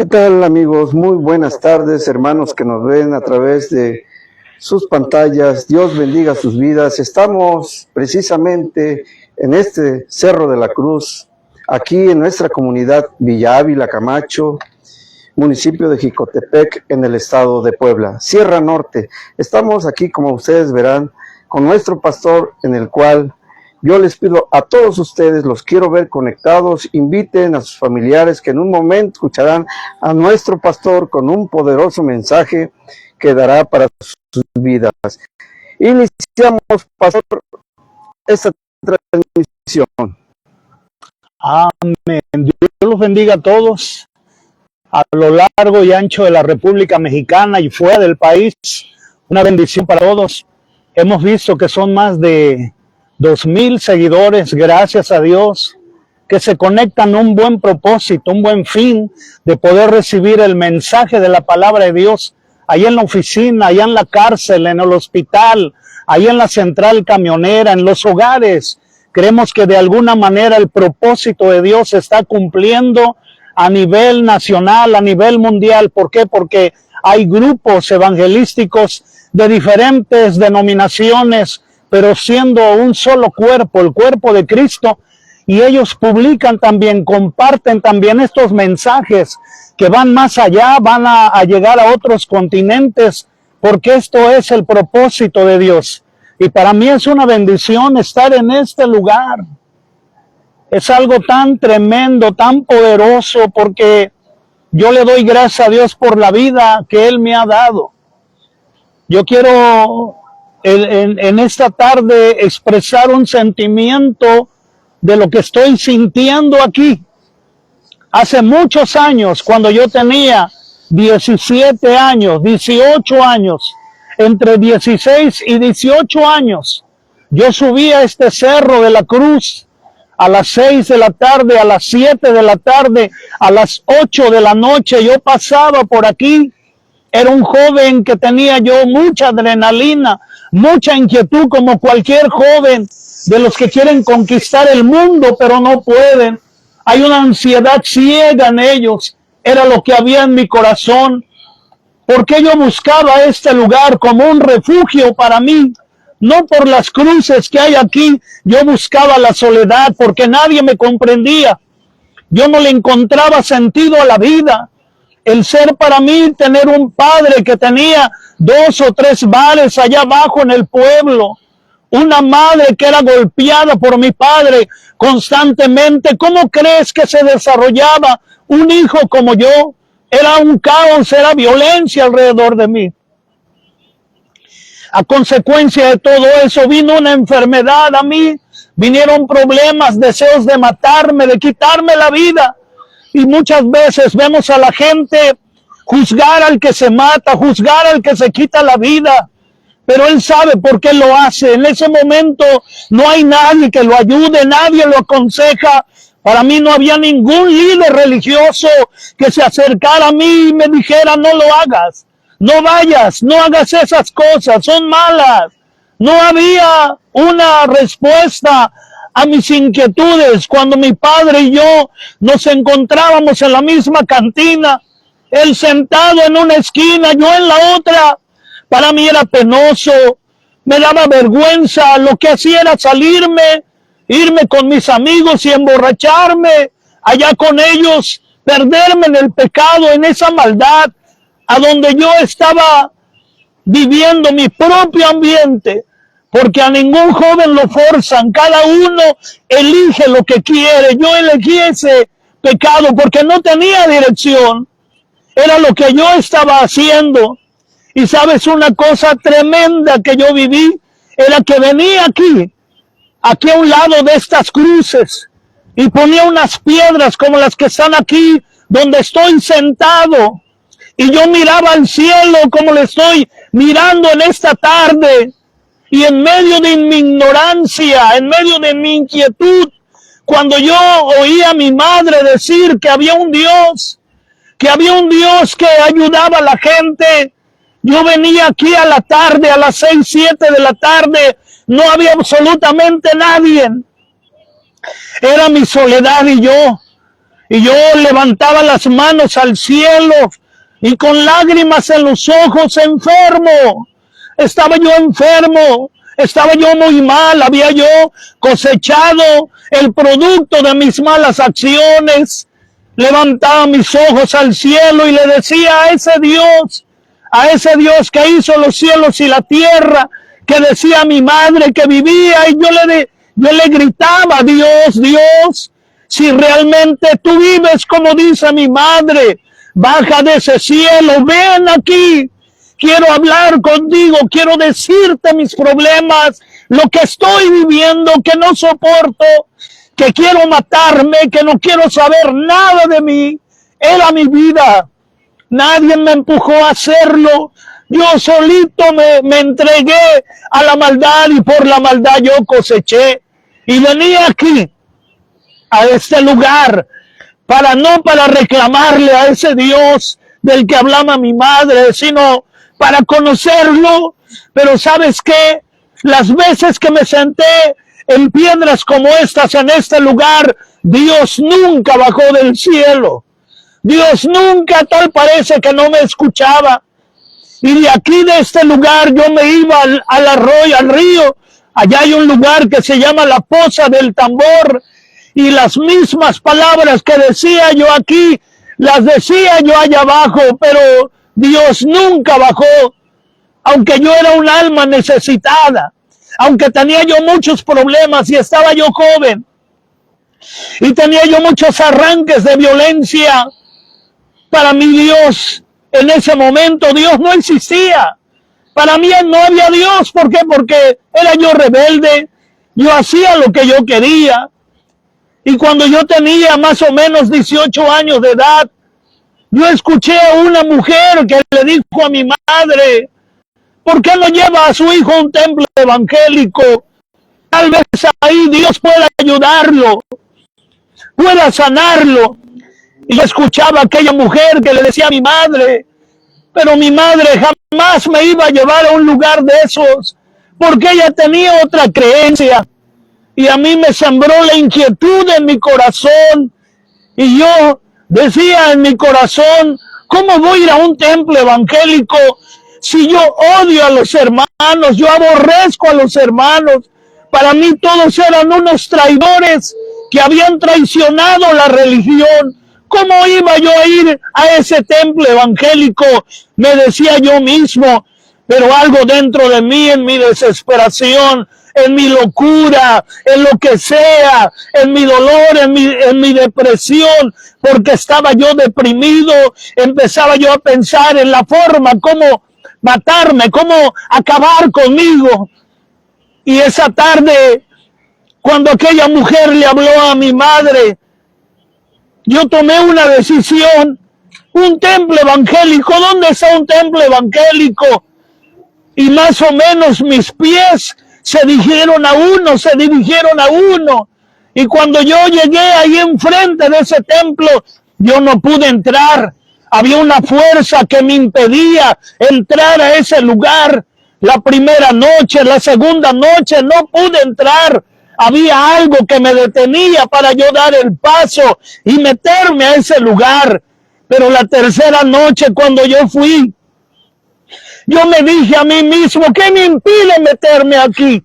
¿Qué tal, amigos? Muy buenas tardes, hermanos que nos ven a través de sus pantallas. Dios bendiga sus vidas. Estamos precisamente en este Cerro de la Cruz, aquí en nuestra comunidad Villa Ávila Camacho, municipio de Jicotepec, en el estado de Puebla, Sierra Norte. Estamos aquí, como ustedes verán, con nuestro pastor, en el cual yo les pido a todos ustedes, los quiero ver conectados, inviten a sus familiares que en un momento escucharán a nuestro pastor con un poderoso mensaje que dará para sus vidas. Iniciamos, pastor, esta transmisión. Amén. Dios los bendiga a todos, a lo largo y ancho de la República Mexicana y fuera del país. Una bendición para todos. Hemos visto que son más de 2,000 seguidores, gracias a Dios, que se conectan a un buen propósito, un buen fin de poder recibir el mensaje de la palabra de Dios ahí en la oficina, allá en la cárcel, en el hospital, ahí en la central camionera, en los hogares. Creemos que de alguna manera el propósito de Dios se está cumpliendo a nivel nacional, a nivel mundial. ¿Por qué? Porque hay grupos evangelísticos de diferentes denominaciones, pero siendo un solo cuerpo, el cuerpo de Cristo, y ellos publican también, comparten también estos mensajes que van más allá, van a llegar a otros continentes, porque esto es el propósito de Dios. Y para mí es una bendición estar en este lugar. Es algo tan tremendo, tan poderoso, porque yo le doy gracias a Dios por la vida que Él me ha dado. Yo quiero en esta tarde expresar un sentimiento de lo que estoy sintiendo aquí. Hace muchos años, cuando yo tenía 17 años, 18 años, entre 16 y 18 años, yo subí a este Cerro de la Cruz a las 6 de la tarde, a las 7 de la tarde, a las 8 de la noche. Yo pasaba por aquí. Era un joven que tenía yo mucha adrenalina, mucha inquietud, como cualquier joven de los que quieren conquistar el mundo, pero no pueden. Hay una ansiedad ciega en ellos. Era lo que había en mi corazón. Porque yo buscaba este lugar como un refugio para mí. No por las cruces que hay aquí. Yo buscaba la soledad porque nadie me comprendía. Yo no le encontraba sentido a la vida. El ser para mí, tener un padre que tenía 2 o 3 bares allá abajo en el pueblo, una madre que era golpeada por mi padre constantemente. ¿Cómo crees que se desarrollaba un hijo como yo? Era un caos, era violencia alrededor de mí. A consecuencia de todo eso vino una enfermedad a mí, vinieron problemas, deseos de matarme, de quitarme la vida. Y muchas veces vemos a la gente juzgar al que se mata, juzgar al que se quita la vida. Pero él sabe por qué lo hace. En ese momento no hay nadie que lo ayude, nadie lo aconseja. Para mí no había ningún líder religioso que se acercara a mí y me dijera: no lo hagas, no vayas, no hagas esas cosas, son malas. No había una respuesta a mis inquietudes. Cuando mi padre y yo nos encontrábamos en la misma cantina, él sentado en una esquina, yo en la otra, para mí era penoso, me daba vergüenza. Lo que hacía era salirme, irme con mis amigos y emborracharme allá con ellos, perderme en el pecado, en esa maldad, a donde yo estaba viviendo mi propio ambiente. Porque a ningún joven lo forzan, cada uno elige lo que quiere. Yo elegí ese pecado porque no tenía dirección, era lo que yo estaba haciendo. Y sabes, una cosa tremenda que yo viví, era que venía aquí a un lado de estas cruces, y ponía unas piedras como las que están aquí, donde estoy sentado, y yo miraba al cielo como le estoy mirando en esta tarde. Y en medio de mi ignorancia, en medio de mi inquietud, cuando yo oía a mi madre decir que había un Dios que ayudaba a la gente, yo venía aquí a la tarde, a las 6, 7 de la tarde, no había absolutamente nadie. Era mi soledad y yo. Y yo levantaba las manos al cielo y con lágrimas en los ojos, enfermo. Estaba yo enfermo, estaba yo muy mal, había yo cosechado el producto de mis malas acciones. Levantaba mis ojos al cielo y le decía a ese Dios que hizo los cielos y la tierra, que decía mi madre que vivía, y yo le gritaba, Dios, si realmente tú vives como dice mi madre, baja de ese cielo, ven aquí, quiero hablar contigo, quiero decirte mis problemas, lo que estoy viviendo, que no soporto, que quiero matarme, que no quiero saber nada de mí. Era mi vida. Nadie me empujó a hacerlo. Yo solito me entregué a la maldad y por la maldad yo coseché. Y venía aquí, a este lugar, para reclamarle a ese Dios del que hablaba mi madre, sino para conocerlo. Pero ¿sabes qué? Las veces que me senté en piedras como estas en este lugar, Dios nunca bajó del cielo. Dios nunca, tal parece que no me escuchaba. Y de aquí, de este lugar, yo me iba al arroyo, al río. Allá hay un lugar que se llama la Poza del Tambor. Y las mismas palabras que decía yo aquí, las decía yo allá abajo. Pero Dios nunca bajó. Aunque yo era un alma necesitada. Aunque tenía yo muchos problemas y estaba yo joven. Y tenía yo muchos arranques de violencia. Para mí Dios, en ese momento, Dios no existía. Para mí no había Dios. ¿Por qué? Porque era yo rebelde. Yo hacía lo que yo quería. Y cuando yo tenía más o menos 18 años de edad, yo escuché a una mujer que le dijo a mi madre, ¿por qué no lleva a su hijo a un templo evangélico? Tal vez ahí Dios pueda ayudarlo, pueda sanarlo. Y yo escuchaba a aquella mujer que le decía a mi madre, pero mi madre jamás me iba a llevar a un lugar de esos, porque ella tenía otra creencia. Y a mí me sembró la inquietud en mi corazón. Y yo decía en mi corazón, ¿cómo voy a ir a un templo evangélico si yo odio a los hermanos, yo aborrezco a los hermanos? Para mí todos eran unos traidores que habían traicionado la religión. ¿Cómo iba yo a ir a ese templo evangélico? Me decía yo mismo, pero algo dentro de mí, en mi desesperación, en mi locura, en lo que sea, en mi dolor, en mi depresión, porque estaba yo deprimido, empezaba yo a pensar en la forma cómo matarme, cómo acabar conmigo. Y esa tarde, cuando aquella mujer le habló a mi madre, yo tomé una decisión. Un templo evangélico, ¿dónde está un templo evangélico? Y más o menos mis pies se dirigieron a uno. Y cuando yo llegué ahí enfrente de ese templo, yo no pude entrar. Había una fuerza que me impedía entrar a ese lugar. La primera noche, la segunda noche, no pude entrar. Había algo que me detenía para yo dar el paso y meterme a ese lugar. Pero la tercera noche, cuando yo fui, yo me dije a mí mismo, ¿qué me impide meterme aquí?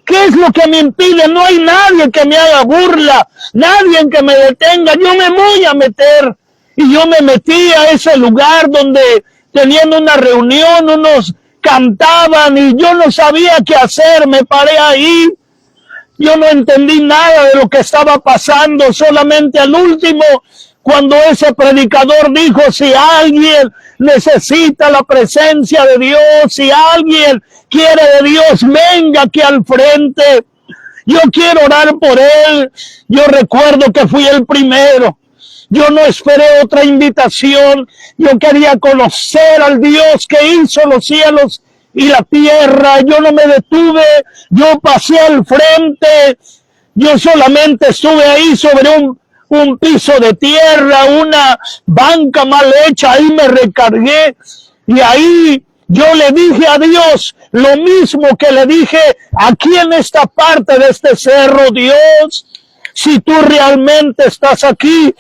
¿Qué es lo que me impide? No hay nadie que me haga burla, nadie que me detenga. Yo me voy a meter. Y yo me metí a ese lugar donde teniendo una reunión, unos cantaban y yo no sabía qué hacer. Me paré ahí. Yo no entendí nada de lo que estaba pasando, solamente al último, cuando ese predicador dijo, si alguien necesita la presencia de Dios, si alguien quiere de Dios, venga aquí al frente. Yo quiero orar por él. Yo recuerdo que fui el primero. Yo no esperé otra invitación. Yo quería conocer al Dios que hizo los cielos y la tierra. Yo no me detuve. Yo pasé al frente. Yo solamente estuve ahí sobre un piso de tierra, una banca mal hecha. Ahí me recargué. Y ahí yo le dije a Dios lo mismo que le dije aquí en esta parte de este cerro. Dios, si tú realmente estás aquí,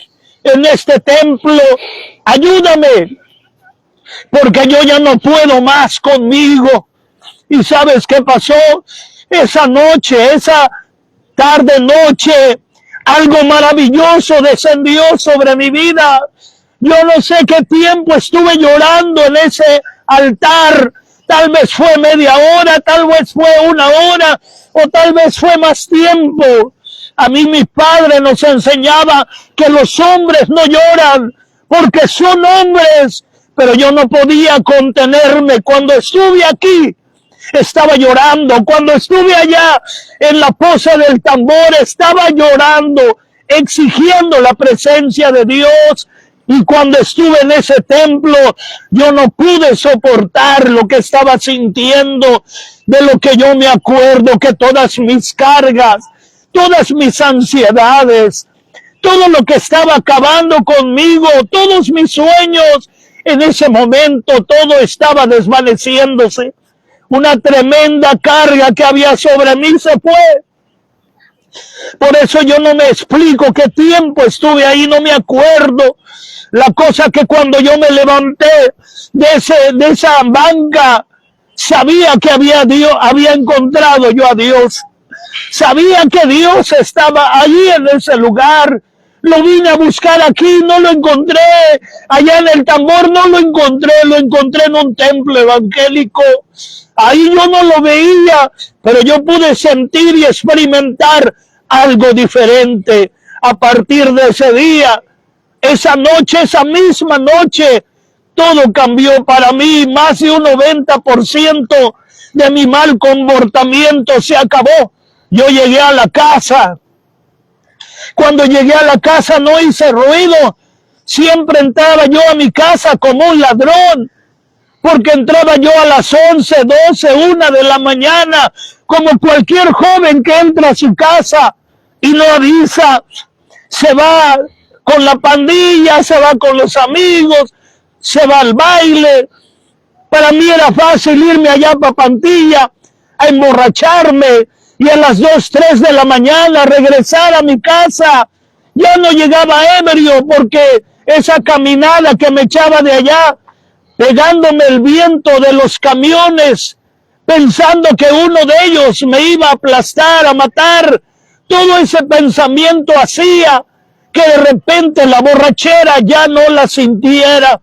en este templo. Ayúdame, porque yo ya no puedo más conmigo. ¿Y sabes qué pasó? Esa noche, esa tarde noche, algo maravilloso descendió sobre mi vida. Yo no sé qué tiempo estuve llorando en ese altar. Tal vez fue media hora, tal vez fue una hora, o tal vez fue más tiempo. A mí mi padre nos enseñaba que los hombres no lloran porque son hombres, pero yo no podía contenerme. Cuando estuve aquí, estaba llorando. Cuando estuve allá en la poza del tambor, estaba llorando, exigiendo la presencia de Dios. Y cuando estuve en ese templo, yo no pude soportar lo que estaba sintiendo. De lo que yo me acuerdo, que todas mis cargas, todas mis ansiedades, todo lo que estaba acabando conmigo, todos mis sueños, en ese momento todo estaba desvaneciéndose. Una tremenda carga que había sobre mí se fue. Por eso yo no me explico qué tiempo estuve ahí, no me acuerdo. La cosa que cuando yo me levanté de esa banca, sabía que había encontrado yo a Dios. Sabía que Dios estaba allí en ese lugar. Lo vine a buscar aquí, no lo encontré. Allá en el tambor no lo encontré en un templo evangélico. Ahí yo no lo veía, pero yo pude sentir y experimentar algo diferente a partir de ese día. Esa noche, esa misma noche, todo cambió para mí. Más de un 90% de mi mal comportamiento se acabó. Yo llegué a la casa. Cuando llegué a la casa no hice ruido. Siempre entraba yo a mi casa como un ladrón, porque entraba yo a las 11, 12, 1 de la mañana, como cualquier joven que entra a su casa y no avisa. Se va con la pandilla, se va con los amigos, se va al baile. Para mí era fácil irme allá para Pantilla a emborracharme y a las 2, 3 de la mañana regresar a mi casa. Ya no llegaba ebrio porque esa caminada que me echaba de allá, pegándome el viento de los camiones, pensando que uno de ellos me iba a aplastar, a matar, todo ese pensamiento hacía que de repente la borrachera ya no la sintiera.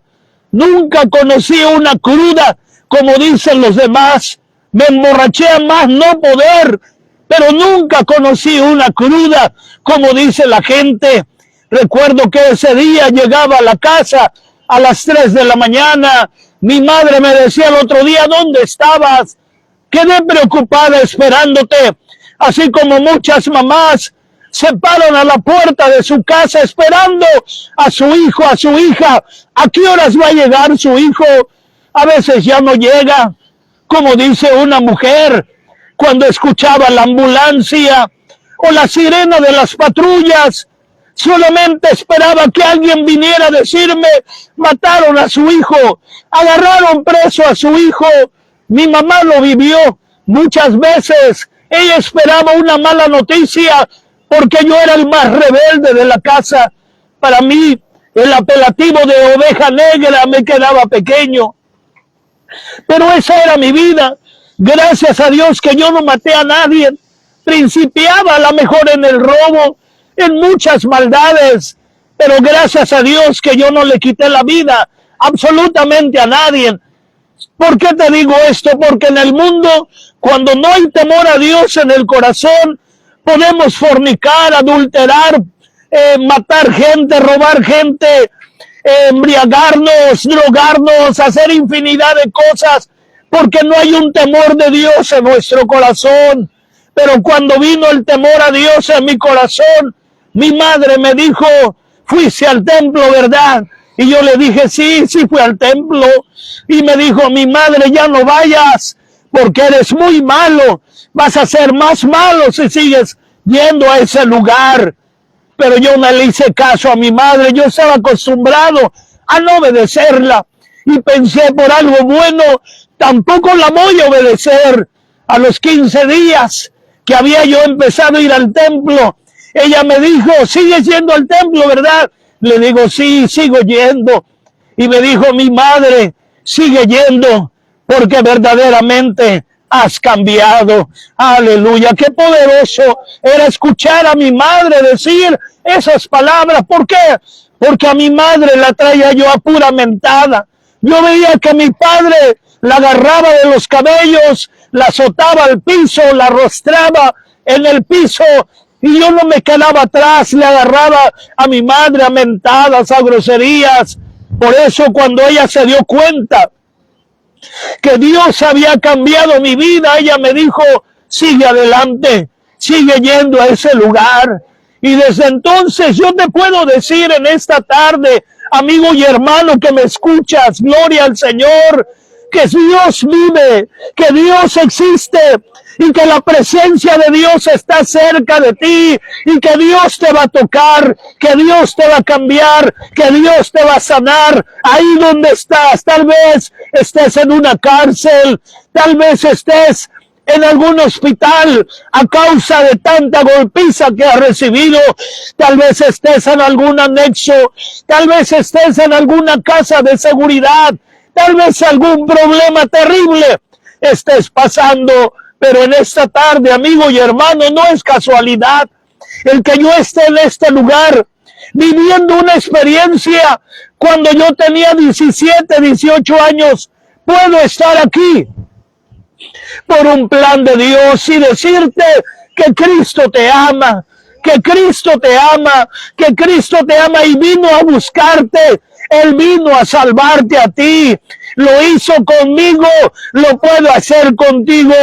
Nunca conocí una cruda, como dicen los demás. Me emborraché a más no poder, pero nunca conocí una cruda, como dice la gente. Recuerdo que ese día llegaba a la casa a las 3 de la mañana. Mi madre me decía el otro día, ¿dónde estabas? Quedé preocupada esperándote, así como muchas mamás se paran a la puerta de su casa esperando a su hijo, a su hija. ¿A qué horas va a llegar su hijo? A veces ya no llega, como dice una mujer, cuando escuchaba la ambulancia o la sirena de las patrullas, solamente esperaba que alguien viniera a decirme, mataron a su hijo, agarraron preso a su hijo. Mi mamá lo vivió muchas veces. Ella esperaba una mala noticia porque yo era el más rebelde de la casa. Para mí, el apelativo de oveja negra me quedaba pequeño. Pero esa era mi vida. Gracias a Dios que yo no maté a nadie. Principiaba a lo mejor en el robo, en muchas maldades, pero gracias a Dios que yo no le quité la vida absolutamente a nadie. ¿Por qué te digo esto? Porque en el mundo, cuando no hay temor a Dios en el corazón, podemos fornicar, adulterar, matar gente, robar gente, embriagarnos, drogarnos, hacer infinidad de cosas, porque no hay un temor de Dios en nuestro corazón. Pero cuando vino el temor a Dios en mi corazón, mi madre me dijo, fuiste al templo, ¿verdad? Y yo le dije, sí fui al templo. Y me dijo, mi madre, ya no vayas, porque eres muy malo. Vas a ser más malo si sigues yendo a ese lugar. Pero yo no le hice caso a mi madre. Yo estaba acostumbrado a no obedecerla. Y pensé, por algo bueno, tampoco la voy a obedecer. A los 15 días que había yo empezado a ir al templo, ella me dijo, sigues yendo al templo, ¿verdad? Le digo, sí, sigo yendo. Y me dijo, mi madre, sigue yendo, porque verdaderamente has cambiado. Aleluya, qué poderoso era escuchar a mi madre decir esas palabras. ¿Por qué? Porque a mi madre la traía yo apuramentada. Yo veía que mi padre la agarraba de los cabellos, la azotaba al piso, la arrastraba en el piso, y yo no me quedaba atrás, le agarraba a mi madre a mentadas, a groserías. Por eso cuando ella se dio cuenta que Dios había cambiado mi vida, ella me dijo, sigue adelante, sigue yendo a ese lugar. Y desde entonces yo te puedo decir en esta tarde, amigo y hermano que me escuchas, gloria al Señor, que Dios vive, que Dios existe y que la presencia de Dios está cerca de ti y que Dios te va a tocar, que Dios te va a cambiar, que Dios te va a sanar ahí donde estás. Tal vez estés en una cárcel, tal vez estés en algún hospital a causa de tanta golpiza que has recibido, tal vez estés en algún anexo, tal vez estés en alguna casa de seguridad, tal vez algún problema terrible estés pasando, pero en esta tarde, amigo y hermano, no es casualidad el que yo esté en este lugar viviendo una experiencia. Cuando yo tenía 17, 18 años, puedo estar aquí por un plan de Dios y decirte que Cristo te ama, que Cristo te ama, que Cristo te ama y vino a buscarte. Él vino a salvarte a ti. Lo hizo conmigo, lo puedo hacer contigo.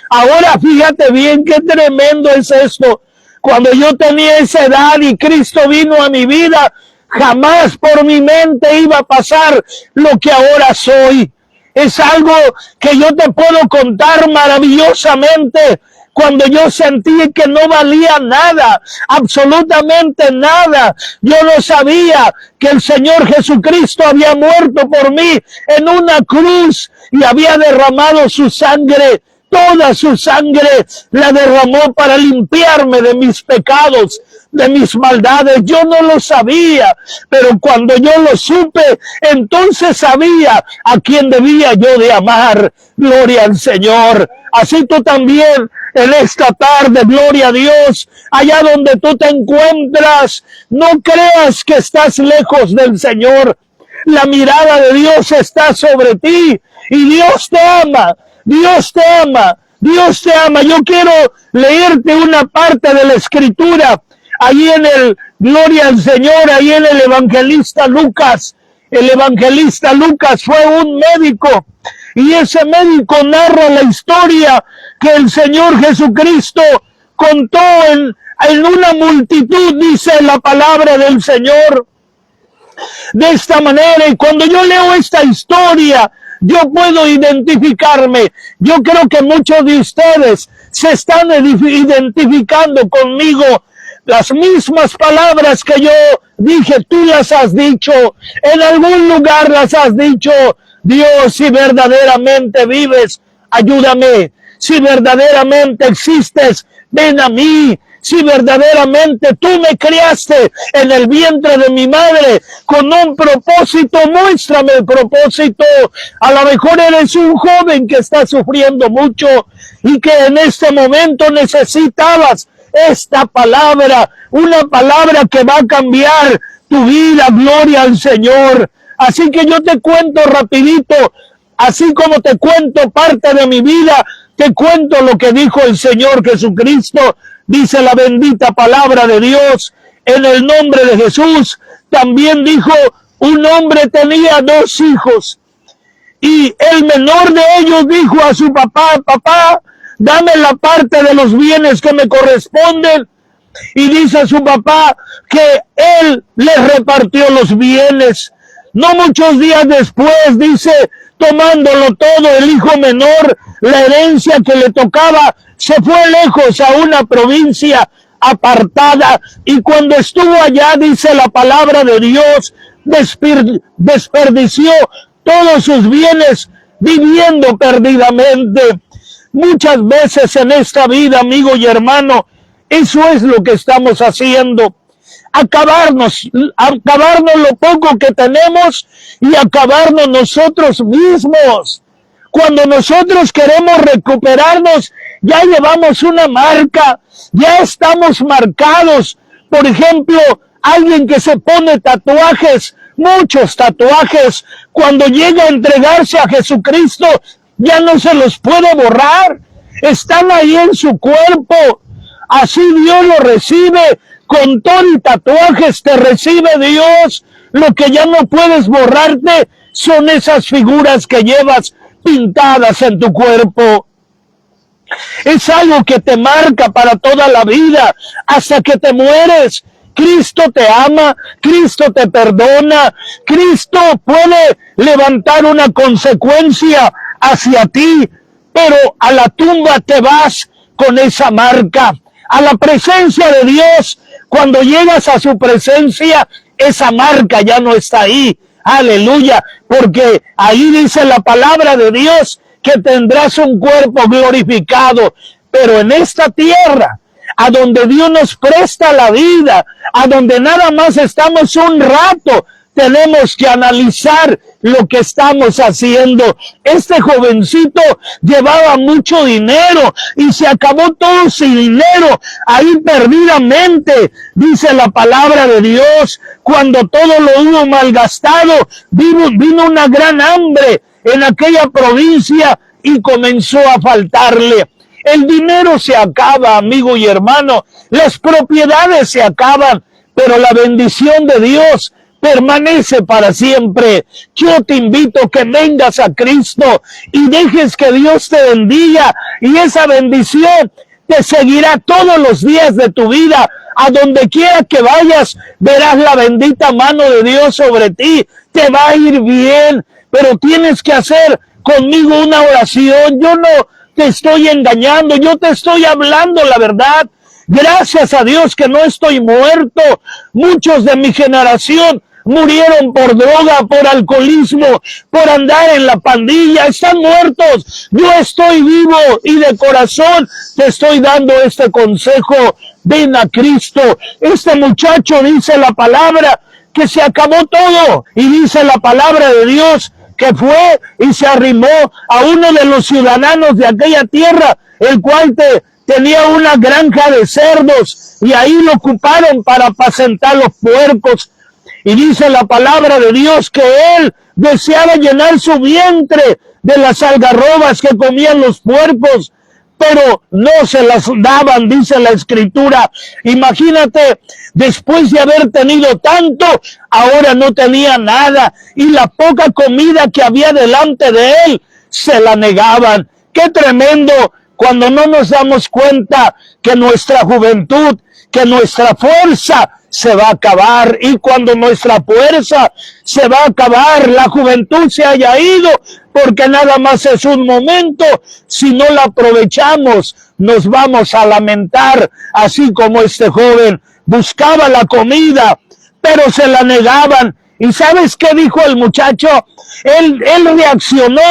Ahora fíjate bien qué tremendo es esto. Cuando yo tenía esa edad y Cristo vino a mi vida, jamás por mi mente iba a pasar lo que ahora soy. Es algo que yo te puedo contar maravillosamente. Cuando yo sentí que no valía nada, absolutamente nada, yo no sabía que el Señor Jesucristo había muerto por mí en una cruz y había derramado su sangre, toda su sangre la derramó para limpiarme de mis pecados, de mis maldades. Yo no lo sabía, pero cuando yo lo supe, entonces sabía a quién debía yo de amar. Gloria al Señor. Así tú también en esta tarde, gloria a Dios, allá donde tú te encuentras, no creas que estás lejos del Señor. La mirada de Dios está sobre ti y Dios te ama, Dios te ama, Dios te ama. Yo quiero leerte una parte de la Escritura, ahí en el, gloria al Señor, ahí en el evangelista Lucas. El evangelista Lucas fue un médico y ese médico narra la historia que el Señor Jesucristo contó en una multitud, dice la palabra del Señor. De esta manera, y cuando yo leo esta historia, yo puedo identificarme. Yo creo que muchos de ustedes se están identificando conmigo. Las mismas palabras que yo dije, tú las has dicho, en algún lugar las has dicho. Dios, si verdaderamente vives, ayúdame. Si verdaderamente existes, ven a mí. Si verdaderamente tú me criaste en el vientre de mi madre con un propósito, muéstrame el propósito. A lo mejor eres un joven que está sufriendo mucho y que en este momento necesitabas esta palabra, una palabra que va a cambiar tu vida. Gloria al Señor. Así que yo te cuento rapidito, así como te cuento parte de mi vida, te cuento lo que dijo el Señor Jesucristo. Dice la bendita palabra de Dios, en el nombre de Jesús. También dijo, un hombre tenía 2 hijos y el menor de ellos dijo a su papá, papá, dame la parte de los bienes que me corresponden. Y dice su papá que él les repartió los bienes. No muchos días después, dice, tomándolo todo, el hijo menor, la herencia que le tocaba, se fue lejos a una provincia apartada, y cuando estuvo allá, dice la palabra de Dios, desperdició todos sus bienes viviendo perdidamente. Muchas veces en esta vida, amigo y hermano, eso es lo que estamos haciendo. acabarnos lo poco que tenemos y acabarnos nosotros mismos. Cuando nosotros queremos recuperarnos, ya llevamos una marca, ya estamos marcados. Por ejemplo, alguien que se pone tatuajes, muchos tatuajes, cuando llega a entregarse a Jesucristo, ya no se los puede borrar. Están ahí en su cuerpo. Así Dios lo recibe. Con todo y tatuajes te recibe Dios. Lo que ya no puedes borrarte son esas figuras que llevas pintadas en tu cuerpo. Es algo que te marca para toda la vida, hasta que te mueres. Cristo te ama, Cristo te perdona, Cristo puede levantar una consecuencia hacia ti, pero a la tumba te vas con esa marca. A la presencia de Dios, cuando llegas a su presencia, esa marca ya no está ahí. Aleluya, porque ahí dice la palabra de Dios que tendrás un cuerpo glorificado, pero en esta tierra, a donde Dios nos presta la vida, a donde nada más estamos un rato, tenemos que analizar lo que estamos haciendo. Este jovencito llevaba mucho dinero y se acabó todo su dinero ahí perdidamente. Dice la palabra de Dios, cuando todo lo hubo malgastado, vino una gran hambre en aquella provincia y comenzó a faltarle. El dinero se acaba, amigo y hermano, las propiedades se acaban, pero la bendición de Dios permanece para siempre. Yo te invito a que vengas a Cristo y dejes que Dios te bendiga, y esa bendición te seguirá todos los días de tu vida. A donde quiera que vayas, verás la bendita mano de Dios sobre ti. Te va a ir bien, pero tienes que hacer conmigo una oración. Yo no te estoy engañando, yo te estoy hablando la verdad. Gracias a Dios que no estoy muerto. Muchos de mi generación murieron por droga, por alcoholismo, por andar en la pandilla. Están muertos. Yo estoy vivo y de corazón te estoy dando este consejo. Ven a Cristo. Este muchacho, dice la palabra, que se acabó todo. Y dice la palabra de Dios que fue y se arrimó a uno de los ciudadanos de aquella tierra, el cual tenía una granja de cerdos, y ahí lo ocuparon para apacentar los puercos. Y dice la palabra de Dios que él deseaba llenar su vientre de las algarrobas que comían los puercos, pero no se las daban, dice la Escritura. Imagínate, después de haber tenido tanto, ahora no tenía nada, y la poca comida que había delante de él, se la negaban. ¡Qué tremendo! Cuando no nos damos cuenta que nuestra juventud, que nuestra fuerza se va a acabar, y cuando nuestra fuerza se va a acabar, la juventud se haya ido, porque nada más es un momento. Si no la aprovechamos, nos vamos a lamentar, así como este joven buscaba la comida, pero se la negaban. ¿Y sabes qué dijo el muchacho? Él reaccionó,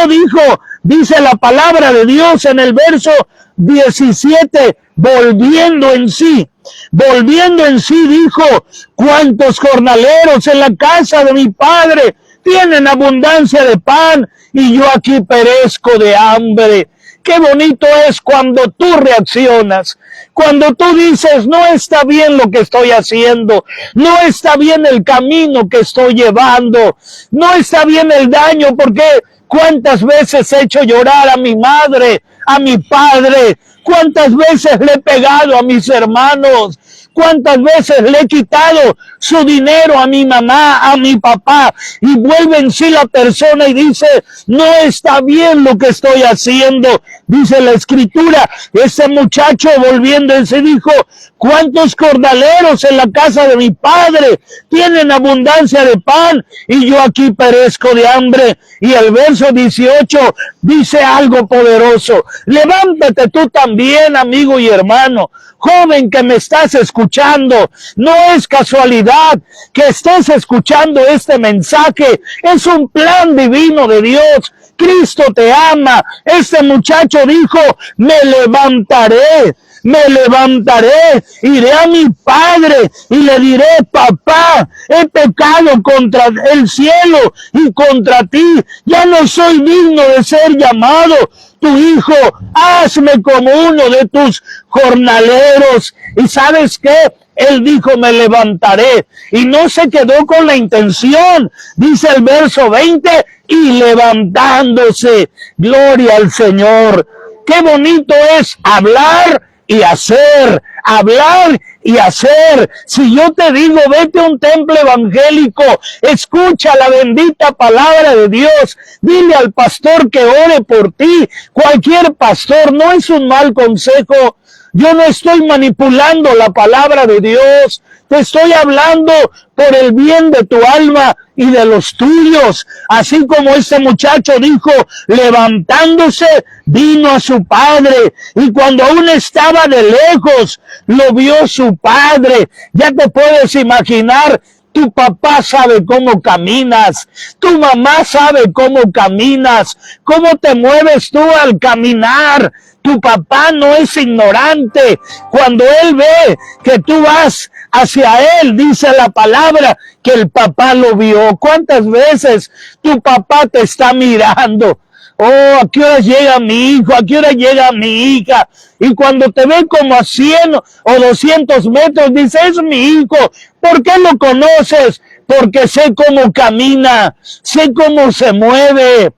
dice la palabra de Dios en el verso 17, volviendo en sí, dijo: ¿cuántos jornaleros en la casa de mi padre tienen abundancia de pan, y yo aquí perezco de hambre? Qué bonito es cuando tú reaccionas, cuando tú dices: no está bien lo que estoy haciendo, no está bien el camino que estoy llevando, no está bien el daño, porque cuántas veces he hecho llorar a mi madre, a mi padre, cuántas veces le he pegado a mis hermanos, cuántas veces le he quitado su dinero a mi mamá, a mi papá, y vuelve en sí la persona y dice: no está bien lo que estoy haciendo. Dice la Escritura, ese muchacho volviendo en sí dijo: ¿cuántos jornaleros en la casa de mi padre tienen abundancia de pan, y yo aquí perezco de hambre? Y el verso 18 dice algo poderoso. Levántate tú también, amigo y hermano, joven que me estás escuchando. No es casualidad que estés escuchando este mensaje, es un plan divino de Dios. Cristo te ama. Este muchacho dijo: me levantaré me levantaré, iré a mi padre y le diré, papá, he pecado contra el cielo y contra ti, ya no soy digno de ser llamado tu hijo, hazme como uno de tus jornaleros. ¿Y sabes qué? Él dijo, me levantaré, y no se quedó con la intención, dice el verso 20, y levantándose, gloria al Señor. Qué bonito es hablar y hacer, hablar y hacer. Si yo te digo, vete a un templo evangélico, escucha la bendita palabra de Dios, dile al pastor que ore por ti. Cualquier pastor, no es un mal consejo. Yo no estoy manipulando la palabra de Dios. Te estoy hablando por el bien de tu alma y de los tuyos. Así como este muchacho dijo, levantándose, vino a su padre. Y cuando aún estaba de lejos, lo vio su padre. Ya te puedes imaginar, tu papá sabe cómo caminas, tu mamá sabe cómo caminas, cómo te mueves tú al caminar. Tu papá no es ignorante. Cuando él ve que tú vas hacia él, dice la palabra que el papá lo vio. ¿Cuántas veces tu papá te está mirando? Oh, ¿a qué hora llega mi hijo? ¿A qué hora llega mi hija? Y cuando te ve como a 100 o 200 metros, dice, es mi hijo. ¿Por qué lo conoces? Porque sé cómo camina, sé cómo se mueve.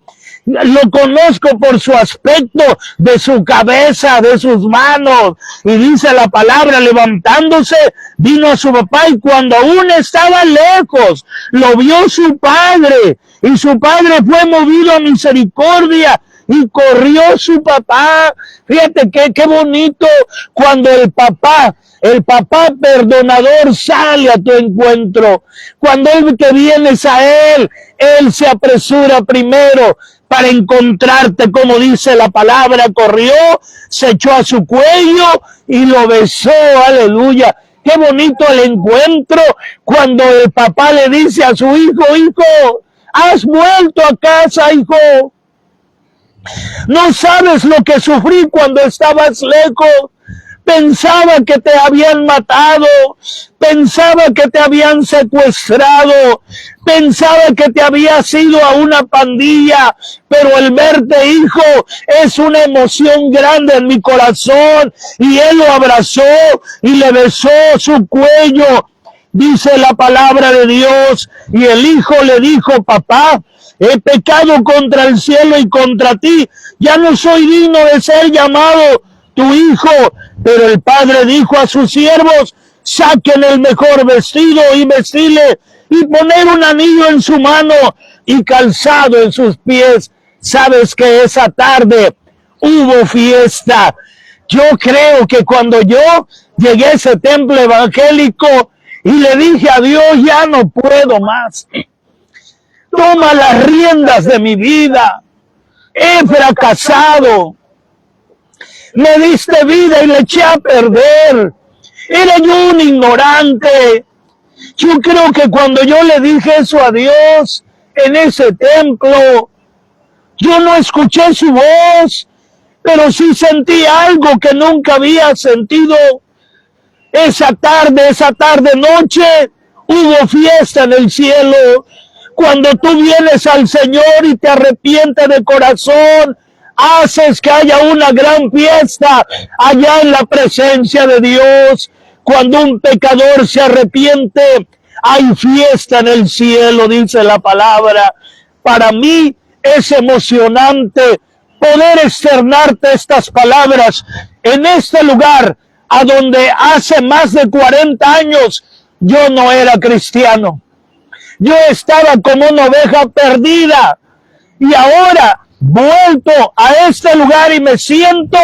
Lo conozco por su aspecto, de su cabeza, de sus manos. Y dice la palabra, levantándose, vino a su papá, y cuando aún estaba lejos, lo vio su padre. Y su padre fue movido a misericordia, y corrió su papá. Fíjate qué bonito cuando el papá perdonador sale a tu encuentro. Cuando él que vienes a él se apresura primero para encontrarte, como dice la palabra, corrió, se echó a su cuello y lo besó, aleluya. Qué bonito el encuentro cuando el papá le dice a su hijo, hijo, has vuelto a casa, hijo. No sabes lo que sufrí cuando estabas lejos. Pensaba que te habían matado, pensaba que te habían secuestrado, pensaba que te habías ido a una pandilla, pero el verte, hijo, es una emoción grande en mi corazón. Y él lo abrazó y le besó su cuello, dice la palabra de Dios. Y el hijo le dijo, papá, he pecado contra el cielo y contra ti, ya no soy digno de ser llamado tu hijo. Pero el padre dijo a sus siervos, saquen el mejor vestido y vestirle, y poner un anillo en su mano y calzado en sus pies. Sabes que esa tarde hubo fiesta. Yo creo que cuando yo llegué a ese templo evangélico y le dije a Dios, ya no puedo más. Toma las riendas de mi vida. He fracasado. Me diste vida y le eché a perder. Era yo un ignorante. Yo creo que cuando yo le dije eso a Dios en ese templo, yo no escuché su voz, pero sí sentí algo que nunca había sentido. Esa tarde, noche, hubo fiesta en el cielo. Cuando tú vienes al Señor y te arrepientes de corazón, haces que haya una gran fiesta allá en la presencia de Dios. Cuando un pecador se arrepiente, hay fiesta en el cielo, dice la palabra. Para mí es emocionante poder externarte estas palabras en este lugar, a donde hace más de 40 años yo no era cristiano. Yo estaba como una oveja perdida, y ahora vuelto a este lugar y me siento,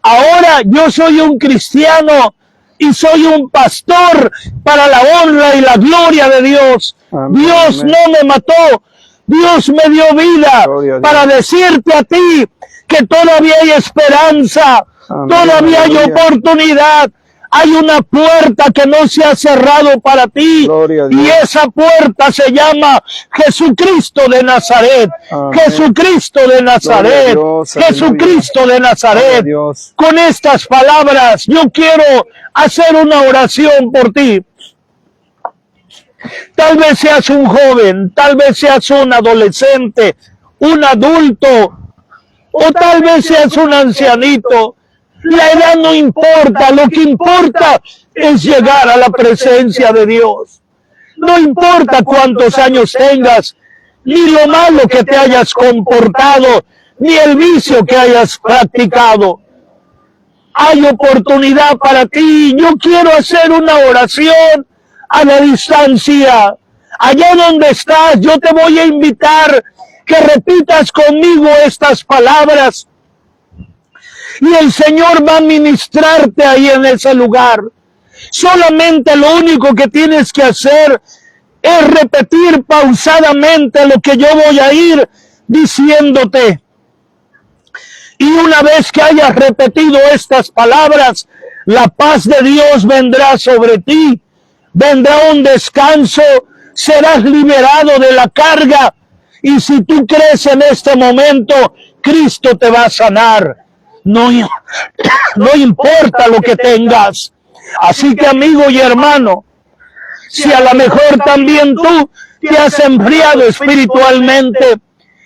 ahora yo soy un cristiano y soy un pastor para la honra y la gloria de Dios. Amén. Dios no me mató, Dios me dio vida para decirte a ti que todavía hay esperanza, amén, todavía hay oportunidad. Hay una puerta que no se ha cerrado para ti. Gloria a Dios. Y esa puerta se llama Jesucristo de Nazaret. Amén. Jesucristo de Nazaret. Gloria a Dios, Jesucristo de Nazaret. Gloria a Dios. Con estas palabras yo quiero hacer una oración por ti. Tal vez seas un joven, tal vez seas un adolescente, un adulto, o tal vez seas un ancianito. La edad no importa, lo que importa es llegar a la presencia de Dios. No importa cuántos años tengas, ni lo malo que te hayas comportado, ni el vicio que hayas practicado. Hay oportunidad para ti. Yo quiero hacer una oración a la distancia. Allá donde estás, yo te voy a invitar que repitas conmigo estas palabras. Y el Señor va a ministrarte ahí en ese lugar. Solamente lo único que tienes que hacer es repetir pausadamente lo que yo voy a ir diciéndote. Y una vez que hayas repetido estas palabras, la paz de Dios vendrá sobre ti. Vendrá un descanso, serás liberado de la carga. Y si tú crees en este momento, Cristo te va a sanar. No importa lo que tengas. Así que, amigo y hermano, si a lo mejor también tú te has enfriado espiritualmente,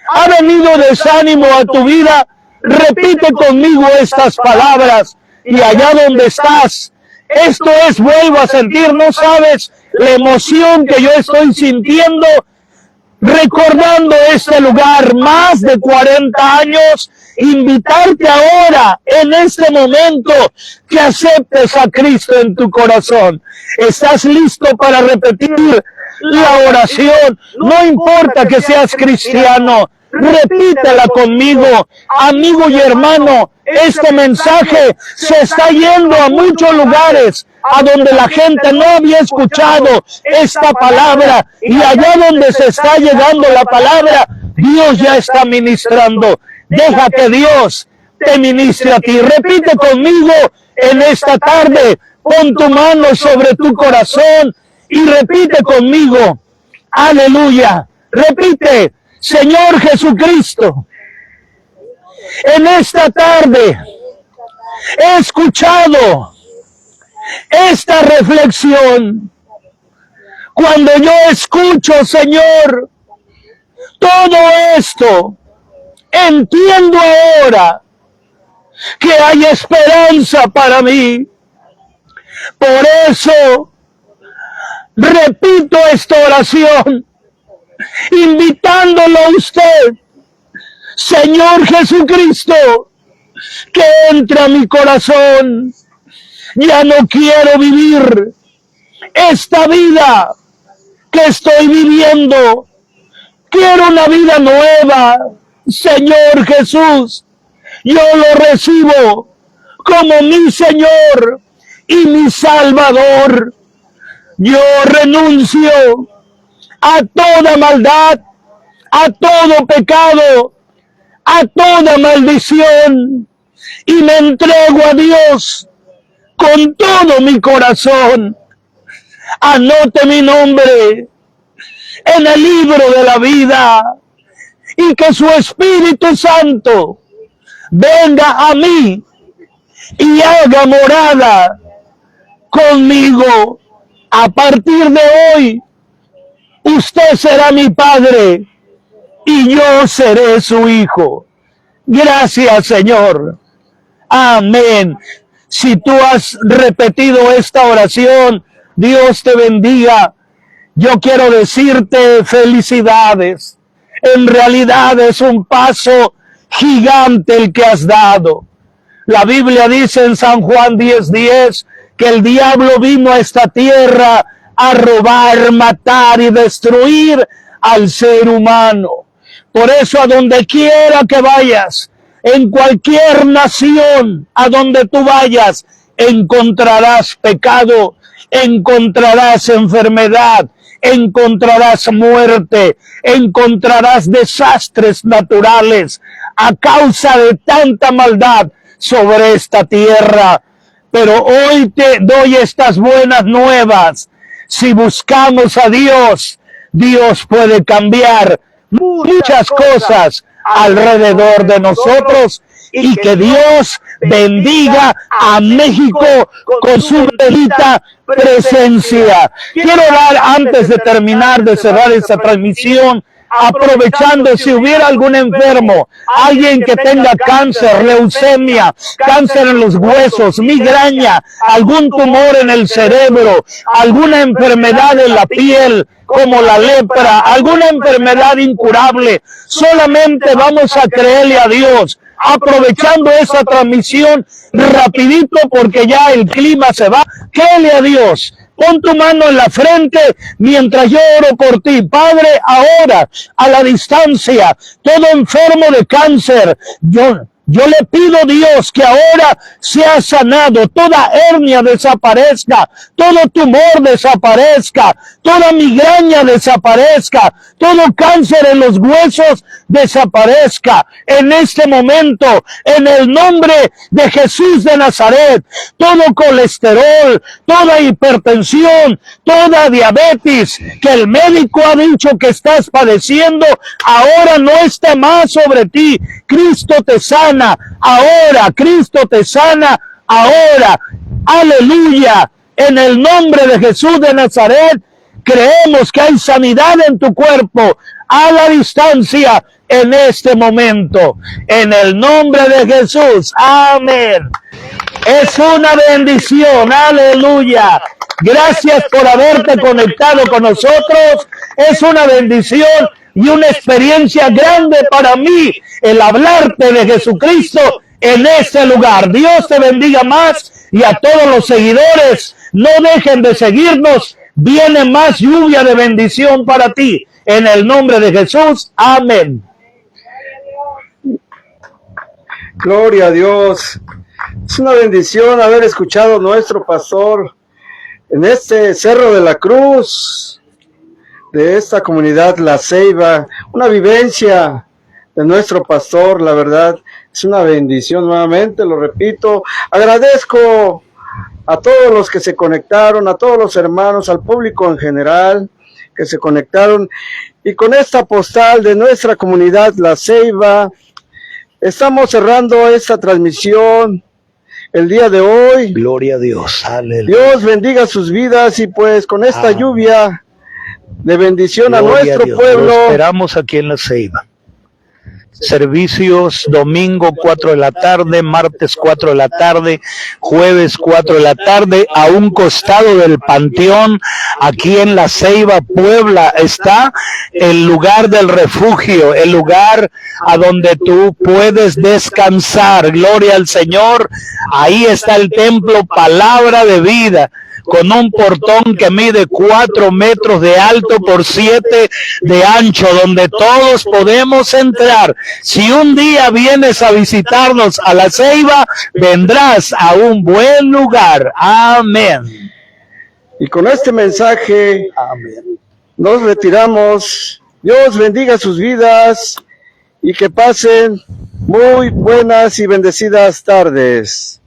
ha venido desánimo a tu vida, repite conmigo estas palabras. Y allá donde estás, esto es, vuelvo a sentir, no sabes la emoción que yo estoy sintiendo recordando este lugar, más de 40 años, invitarte ahora, en este momento, que aceptes a Cristo en tu corazón. ¿Estás listo para repetir la oración? No importa que seas cristiano, repítela conmigo. Amigo y hermano, este mensaje se está yendo a muchos lugares a donde la gente no había escuchado esta palabra, y allá donde se está llegando la palabra, Dios ya está ministrando. Deja que Dios te ministre a ti. Repite conmigo en esta tarde, pon tu mano sobre tu corazón y repite conmigo. Aleluya. Repite: Señor Jesucristo, en esta tarde he escuchado esta reflexión. Cuando yo escucho, Señor, todo esto, entiendo ahora que hay esperanza para mí. Por eso repito esta oración, invitándolo a usted, Señor Jesucristo, que entre a mi corazón. Ya no quiero vivir esta vida que estoy viviendo. Quiero una vida nueva. Señor Jesús, yo lo recibo como mi Señor y mi Salvador. Yo renuncio a toda maldad, a todo pecado, a toda maldición, y me entrego a Dios con todo mi corazón. Anote mi nombre en el libro de la vida, y que su Espíritu Santo venga a mí y haga morada conmigo. A partir de hoy, usted será mi padre y yo seré su hijo. Gracias, Señor. Amén. Si tú has repetido esta oración, Dios te bendiga. Yo quiero decirte felicidades. En realidad es un paso gigante el que has dado. La Biblia dice en San Juan 10:10 que el diablo vino a esta tierra a robar, matar y destruir al ser humano. Por eso, a donde quiera que vayas, en cualquier nación a donde tú vayas, encontrarás pecado, encontrarás enfermedad, encontrarás muerte, encontrarás desastres naturales a causa de tanta maldad sobre esta tierra. Pero hoy te doy estas buenas nuevas. Si buscamos a Dios, Dios puede cambiar muchas cosas alrededor de nosotros, y que Dios bendiga a México con su bendita presencia. Quiero orar antes de terminar de cerrar esta transmisión, aprovechando si hubiera algún enfermo, alguien que tenga cáncer, leucemia, cáncer en los huesos, migraña, algún tumor en el cerebro, alguna enfermedad en la piel, como la lepra, alguna enfermedad incurable. Solamente vamos a creerle a Dios, aprovechando esa transmisión rapidito, porque ya el clima se va. Créele a Dios. Pon tu mano en la frente mientras yo oro por ti. Padre, ahora, a la distancia, todo enfermo de cáncer, yo le pido, Dios, que ahora sea sanado, toda hernia desaparezca, todo tumor desaparezca, toda migraña desaparezca, todo cáncer en los huesos desaparezca. En este momento, en el nombre de Jesús de Nazaret, todo colesterol, toda hipertensión, toda diabetes que el médico ha dicho que estás padeciendo, ahora no está más sobre ti. Cristo te sana ahora, Cristo te sana ahora. Aleluya. En el nombre de Jesús de Nazaret, creemos que hay sanidad en tu cuerpo a la distancia en este momento. En el nombre de Jesús. Amén. Es una bendición. Aleluya. Gracias por haberte conectado con nosotros. Es una bendición y una experiencia grande para mí el hablarte de Jesucristo en este lugar. Dios te bendiga más, y a todos los seguidores, no dejen de seguirnos. Viene más lluvia de bendición para ti. En el nombre de Jesús. Amén. Gloria a Dios. Es una bendición haber escuchado a nuestro pastor en este Cerro de la Cruz, de esta comunidad La Ceiba, una vivencia de nuestro pastor. La verdad es una bendición. Nuevamente lo repito, agradezco a todos los que se conectaron, a todos los hermanos, al público en general que se conectaron, y con esta postal de nuestra comunidad La Ceiba estamos cerrando esta transmisión el día de hoy. Gloria a Dios. Aleluya. Dios bendiga sus vidas, y pues con esta lluvia de bendición Gloria a nuestro pueblo. Lo esperamos aquí en La Ceiba. Servicios domingo 4 de la tarde, martes 4 de la tarde, jueves 4 de la tarde, a un costado del Panteón, aquí en La Ceiba, Puebla, está el lugar del refugio, el lugar a donde tú puedes descansar. Gloria al Señor. Ahí está el templo Palabra de Vida, con un portón que mide 4 metros de alto por 7 de ancho, donde todos podemos entrar. Si un día vienes a visitarnos a La Ceiba, vendrás a un buen lugar. Amén. Y con este mensaje nos retiramos. Dios bendiga sus vidas y que pasen muy buenas y bendecidas tardes.